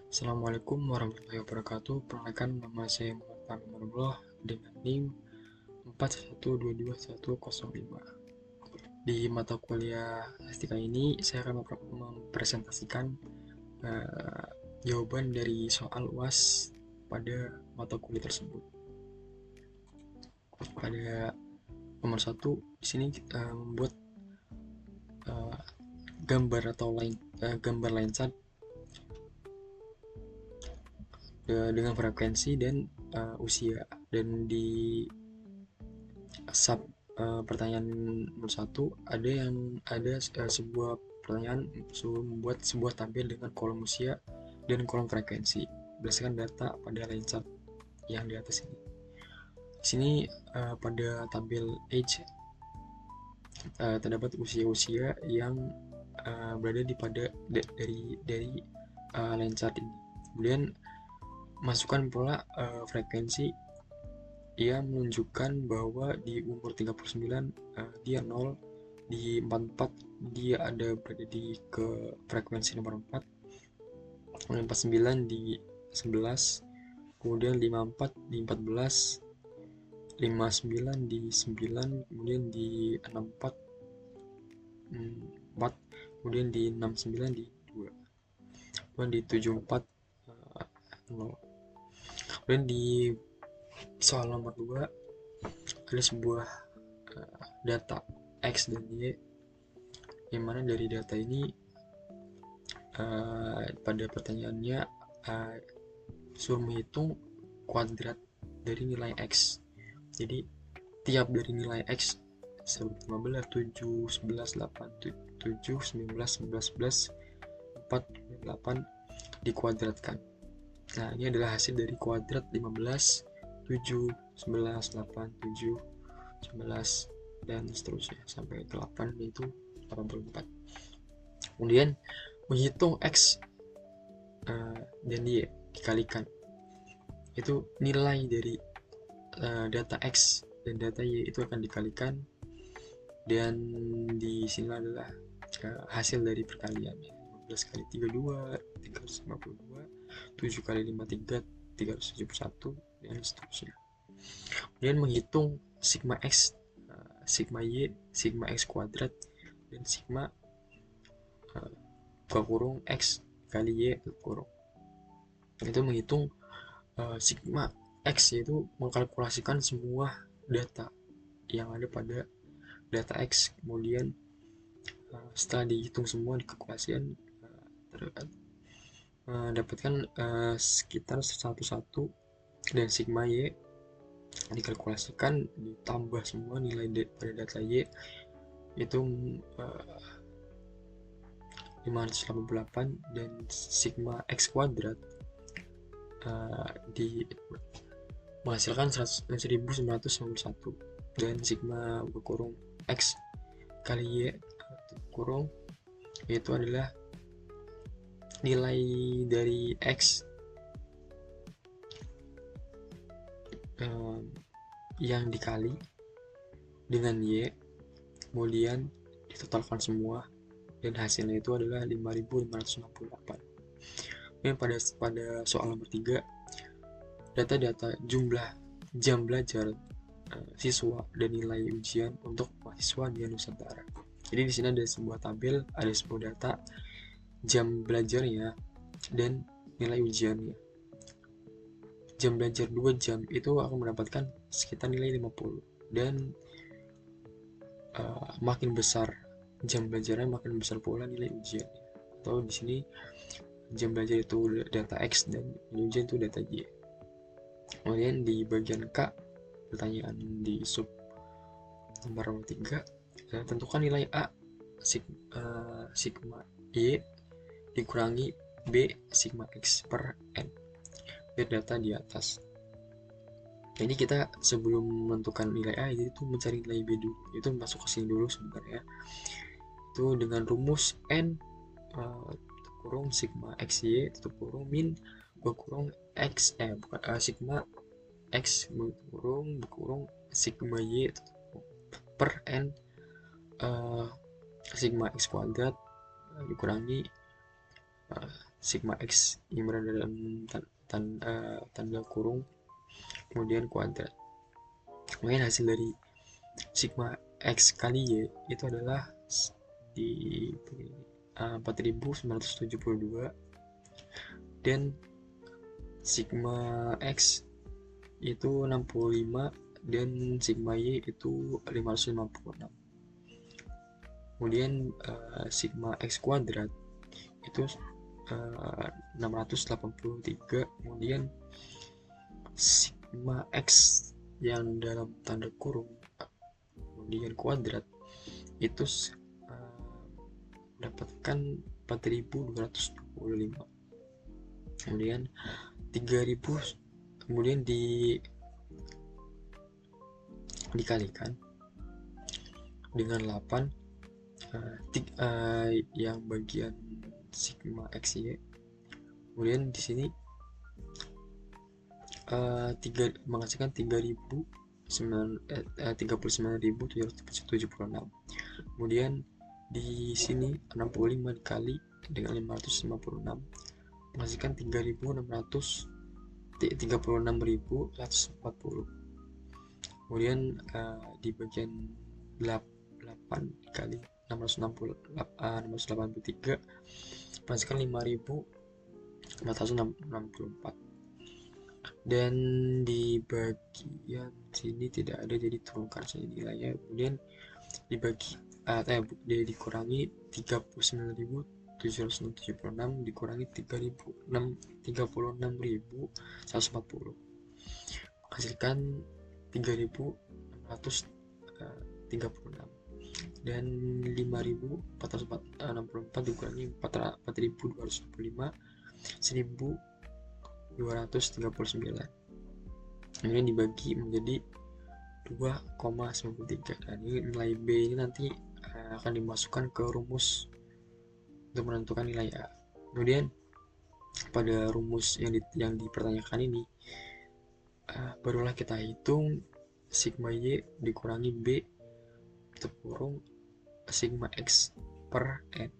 Assalamualaikum warahmatullahi wabarakatuh. Perkenalkan, nama saya Muhammad Fahmi Manullah dengan NIM 41221105. Di mata kuliah S3 ini, saya akan mempresentasikan jawaban dari soal UAS pada mata kuliah tersebut. Pada nomor 1, di sini kita membuat gambar atau gambar line chart dengan frekuensi dan usia, dan di sub pertanyaan nomor 1 ada sebuah pertanyaan membuat sebuah tabel dengan kolom usia dan kolom frekuensi berdasarkan data pada line chart yang di atas ini. Di sini pada tabel age terdapat usia-usia yang berada dari line chart ini. Kemudian masukkan pula frekuensi yang menunjukkan bahwa di umur 39 dia 0, di 44 dia berada di ke frekuensi nomor 4, kemudian 49 di 11, kemudian 54 di 14, 59 di 9, kemudian di 64 4, kemudian di 69 di 2, kemudian di 74 0. Kemudian di soal nomor 2 ada sebuah data X dan Y, yang mana dari data ini pada pertanyaannya suruh menghitung kuadrat dari nilai X. Jadi tiap dari nilai X 15, 7, 11, 8, 7, 19, 11, 11, 4, 8 dikuadratkan. Nah, ini adalah hasil dari kuadrat 15, 7, 11, 8, 7, 11, dan seterusnya sampai ke 8, yaitu 84. Kemudian menghitung X dan Y dikalikan, itu nilai dari data X dan data Y itu akan dikalikan, dan di sini adalah hasil dari perkalian. 15 kali 32 352, 7 kali 5 3 371, dan seterusnya. Kemudian menghitung sigma X, sigma Y, sigma X kuadrat, dan sigma buka kurung X kali Y tutup kurung. Itu menghitung sigma X, yaitu mengkalkulasikan semua data yang ada pada data X. Kemudian setelah dihitung semua, dikalkulasikan, dapatkan sekitar 1,1, dan sigma Y dikalkulasikan ditambah semua nilai pada data Y itu 588, dan sigma X kuadrat menghasilkan 1991, dan sigma berkurung X kali Y kurung itu adalah nilai dari X yang dikali dengan Y, kemudian ditotalkan semua, dan hasilnya itu adalah 5568. Kemudian pada soal nomor 3, data-data jumlah jam belajar siswa dan nilai ujian untuk mahasiswa di Nusantara. Jadi di sini ada sebuah tabel, ada sebuah data jam belajarnya dan nilai ujiannya. Jam belajar 2 jam itu akan mendapatkan sekitar nilai 50, dan makin besar jam belajarnya makin besar pula nilai ujiannya. Atau di sini jam belajar itu data X dan ujian itu data Y. Kemudian di bagian K, pertanyaan di sub nomor 3, tentukan nilai A sigma Y dikurangi B sigma X per N. Biar data di atas. Jadi kita sebelum menentukan nilai A itu mencari nilai B dulu. Itu masuk ke sini dulu sebenarnya. Itu dengan rumus N kurung sigma XY tutup kurung min berkurung X sigma X berkurung sigma Y per N sigma X kuadrat dikurangi sigma X yang berada dalam tanda kurung, kemudian kuadrat. Kemudian hasil dari sigma X kali Y itu adalah di 4972, dan sigma X itu 65 dan sigma Y itu 556. Kemudian sigma X kuadrat itu 683. Kemudian sigma X yang dalam tanda kurung kemudian kuadrat itu dapatkan 4225. Kemudian 3000 kemudian dikalikan dengan 8 yang bagian sigma XY. Kemudian di sini menghasilkan 39.776. Kemudian di sini 65 dikali dengan 556 menghasilkan 36.140. Kemudian di bagian 8 dikali 683 menghasilkan 5.464. Dan di bagian sini tidak ada, jadi turunkan saja nilainya. Kemudian dibagi dikurangi 39.776 dikurangi 36.140 menghasilkan 3.636, dan 5.464 dikurangi 4.265 1.239. Kemudian dibagi menjadi 2,93. Dan ini nilai B ini nanti akan dimasukkan ke rumus untuk menentukan nilai A. Kemudian pada rumus yang dipertanyakan ini barulah kita hitung sigma Y dikurangi B tutup kurung sigma X per N.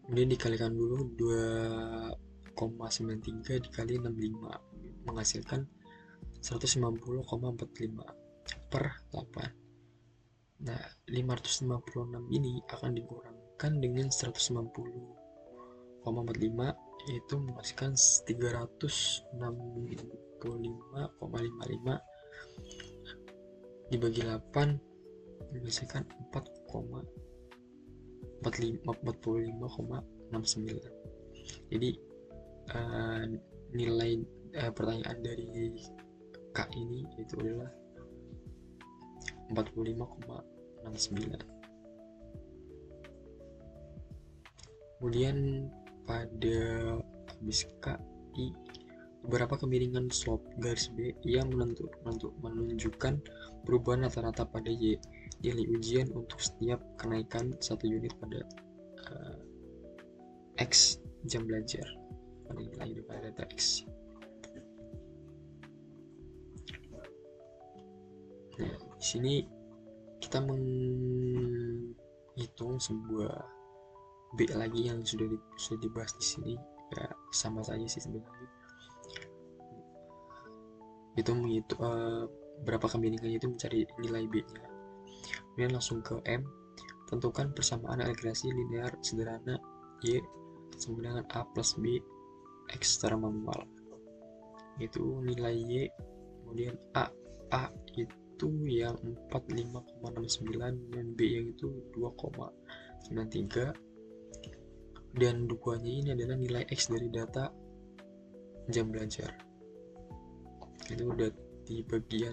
Kemudian dikalikan dulu 2,93 dikali 65 menghasilkan 190,45 per 8. Nah, 556 ini akan dikurangkan dengan 190,45, yaitu menghasilkan 365,55 dibagi 8 menghasilkan 45,69. Jadi nilai pertanyaan dari K ini itu adalah 45,69. Kemudian pada habis KI, beberapa kemiringan slope garis B yang menunjukkan perubahan rata-rata pada Y. Nilai ujian untuk setiap kenaikan 1 unit pada X jam belajar pada nilai pada data X. Nah, di sini kita menghitung sebuah B lagi yang sudah dibahas di sini, ya sama saja sih sebenarnya. Itu menghitung berapa kemiringannya itu mencari nilai B-nya. Kemudian langsung ke M, tentukan persamaan agregasi linear sederhana Y sama dengan A plus B X secara manual. Itu nilai Y, kemudian A itu yang 45,69 dan B yang itu 2,93, dan duanya ini adalah nilai X dari data jam belajar. Itu udah di bagian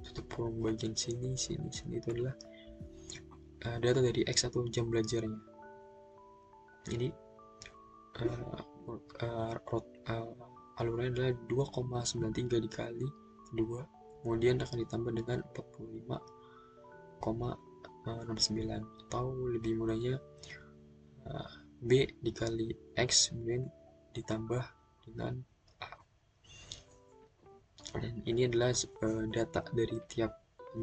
tutup kurung bagian sini itu adalah data dari X atau jam belajarnya. Jadi alurnya adalah 2,93 dikali 2, kemudian akan ditambah dengan 45,69, atau lebih mudahnya B dikali X kemudian ditambah dengan A. Dan ini adalah data dari tiap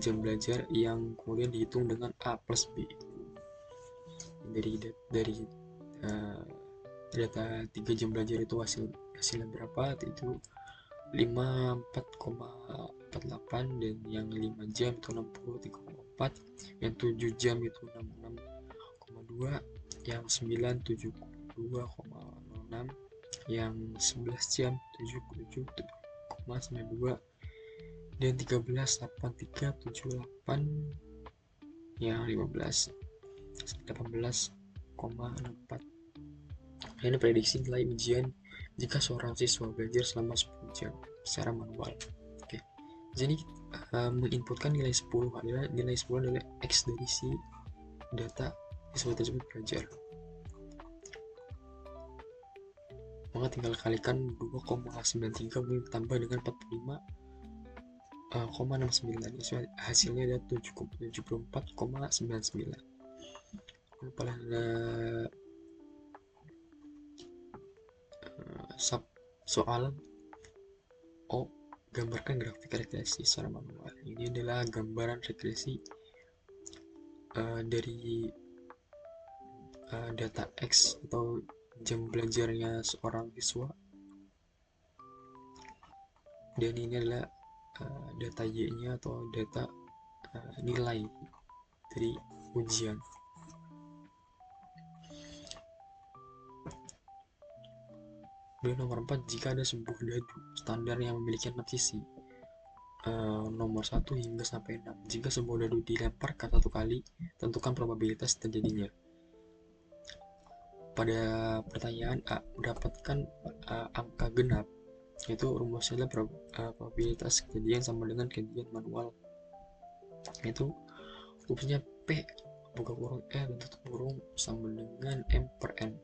jam belajar yang kemudian dihitung dengan A plus B dari data 3 jam belajar itu hasilnya berapa, itu 54,48, dan yang 5 jam itu 63,4, yang 7 jam itu 66,2, yang 9 72,06, yang 11 jam 77,92, dan 13 83,78, yang 15 18,64. Ini prediksi nilai ujian jika seorang siswa belajar selama 10 jam secara manual. Oke. Jadi menginputkan nilai 10 adalah X dari si data siswa tersebut belajar. Maka tinggal kalikan 2,93 ditambah dengan 45,69, hasilnya adalah 74,99. Pada soal O, gambarkan grafik regresi secara manual. Ini adalah gambaran regresi dari data X atau jam belajarnya seorang siswa, dan ini adalah data Y-nya atau data nilai dari ujian. Dan nomor 4, jika ada sebuah dadu standar yang memiliki 6 sisi, nomor 1 hingga sampai 6. Jika sebuah dadu dilemparkan 1 kali, tentukan probabilitas terjadinya. Pada pertanyaan A, mendapatkan angka genap, itu rumusnya adalah probabilitas kejadian sama dengan kejadian manual, itu rumusnya P buka kurung E tutup kurung sama dengan M per N.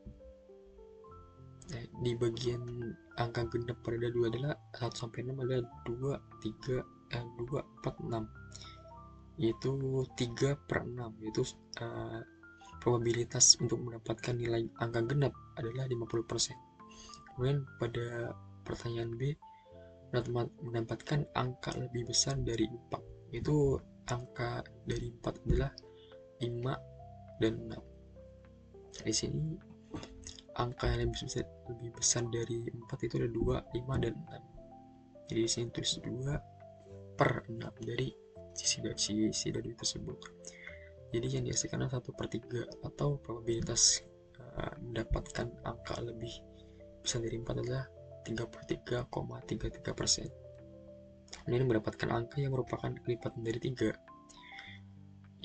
Di bagian angka genap pada dadu adalah 1 sampai 6 adalah 2, 4, 6, yaitu 3 per 6, yaitu probabilitas untuk mendapatkan nilai angka genap adalah 50%. Kemudian pada pertanyaan B, mendapatkan angka lebih besar dari 4, yaitu angka dari 4 adalah 5 dan 6. Di sini angka yang lebih besar dari 4 itu ada 2, 5, dan 6. Jadi di sini tulis 2 per 6 dari sisi dadu tersebut. Jadi yang dihasilkan adalah 1/3, atau probabilitas mendapatkan angka lebih besar dari 4 adalah 33,33%. Ini mendapatkan angka yang merupakan kelipatan dari 3,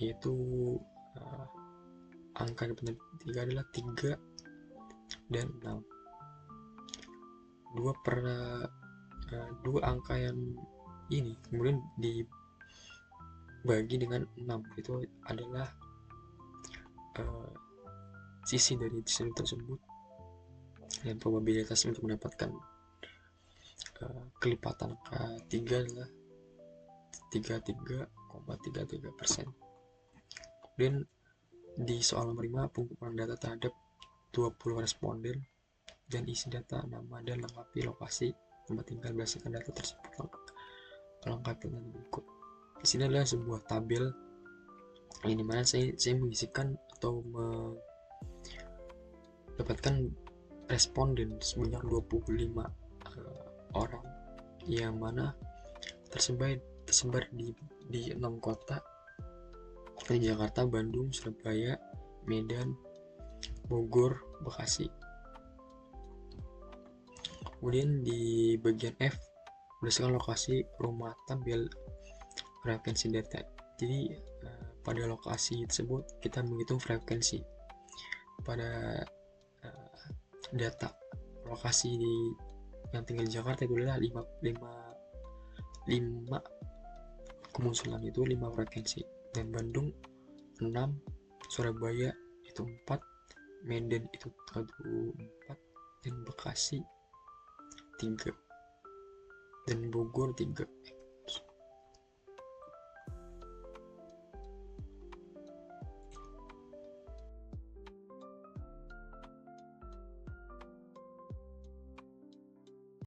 yaitu angka kelipatan dari 3 adalah 3 dan 6. 2 angka yang ini kemudian dibagi dengan 6, itu adalah sisi dari sisi tersebut, dan probabilitas untuk mendapatkan kelipatan angka 3 adalah 33,33%. Kemudian di soal nomor 5, pengumpulan data terhadap 20 responden dan isi data nama dan lengkapi lokasi tempat tinggal berdasarkan data tersebut. Lengkapi dengan berikut. Di sini adalah sebuah tabel ini mana saya mengisikan atau mendapatkan responden sebanyak 25 orang, yang mana tersebar di 6 kota seperti Jakarta, Bandung, Surabaya, Medan, Bogor, Bekasi. Kemudian di bagian F, berdasarkan lokasi rumah tabel frekuensi data. Jadi pada lokasi tersebut kita menghitung frekuensi. Pada data lokasi yang tinggal di Jakarta itu adalah 5 kemunculan, itu 5 frekuensi, dan Bandung 6, Surabaya itu 4, Medan itu 4, dan Bekasi 3, dan Bogor 3.